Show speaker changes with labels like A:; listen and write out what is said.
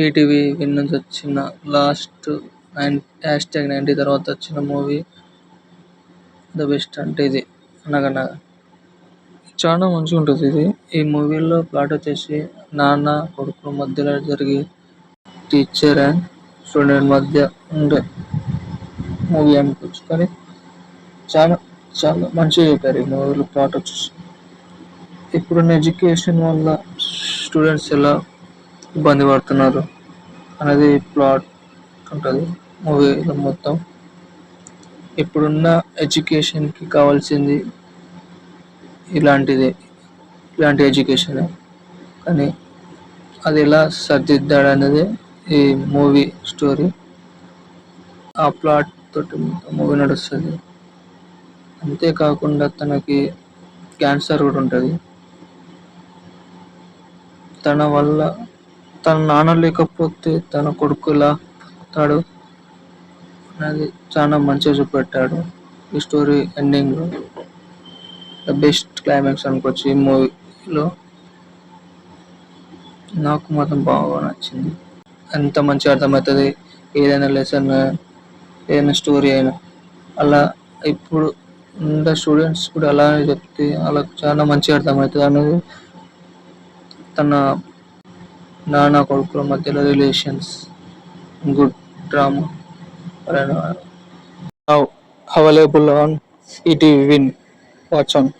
A: ETV win నుంచి వచ్చిన last #90 తర్వాత వచ్చిన మూవీ ద బెస్ట్ అంటే ఇది అనగనగా. చాలా మంచిగా ఉంటుంది ఇది. ఈ మూవీలో ప్లాట్ వచ్చేసి నాన్న కొడుకు మధ్యలో జరిగే టీచర్ అండ్ స్టూడెంట్ మధ్య ఉండే మూవీ అనుకోవచ్చు. కానీ చాలా చాలా మంచిగా చెప్పారు ఈ మూవీలో. ప్లాట్ వచ్చేసి ఇప్పుడున్న ఎడ్యుకేషన్ వల్ల స్టూడెంట్స్ ఎలా ఇబ్బంది పడుతున్నారు అనేది ప్లాట్ ఉంటుంది మూవీలో మొత్తం. ఇప్పుడున్న ఎడ్యుకేషన్కి కావాల్సింది ఇలాంటిదే, ఇలాంటి ఎడ్యుకేషన్. కానీ అది ఎలా సర్దిద్దాడు అనేది ఈ మూవీ స్టోరీ. ఆ ప్లాట్ తోటి మూవీ నడుస్తుంది. అంతేకాకుండా తనకి క్యాన్సర్ కూడా ఉంటుంది. తన వల్ల తన నాన్న లేకపోతే తన కొడుకు ఎలా బతుకుతాడు అనేది చాలా మంచిగా చూపెట్టాడు ఈ స్టోరీ ఎండింగ్లో. ద బెస్ట్ క్లైమాక్స్ అనుకోవచ్చు ఈ మూవీలో. నాకు మాత్రం బాగా నచ్చింది. ఎంత మంచిగా అర్థమవుతుంది ఏదైనా లెసన్, ఏదైనా స్టోరీ అయినా. అలా ఇప్పుడు ఉన్న స్టూడెంట్స్ కూడా అలానే చెప్తే వాళ్ళకి చాలా మంచిగా అర్థమవుతుంది అనేది తన నాన్న కొడుకుల మధ్యలో relations, good drama available on ETV win. Watch on.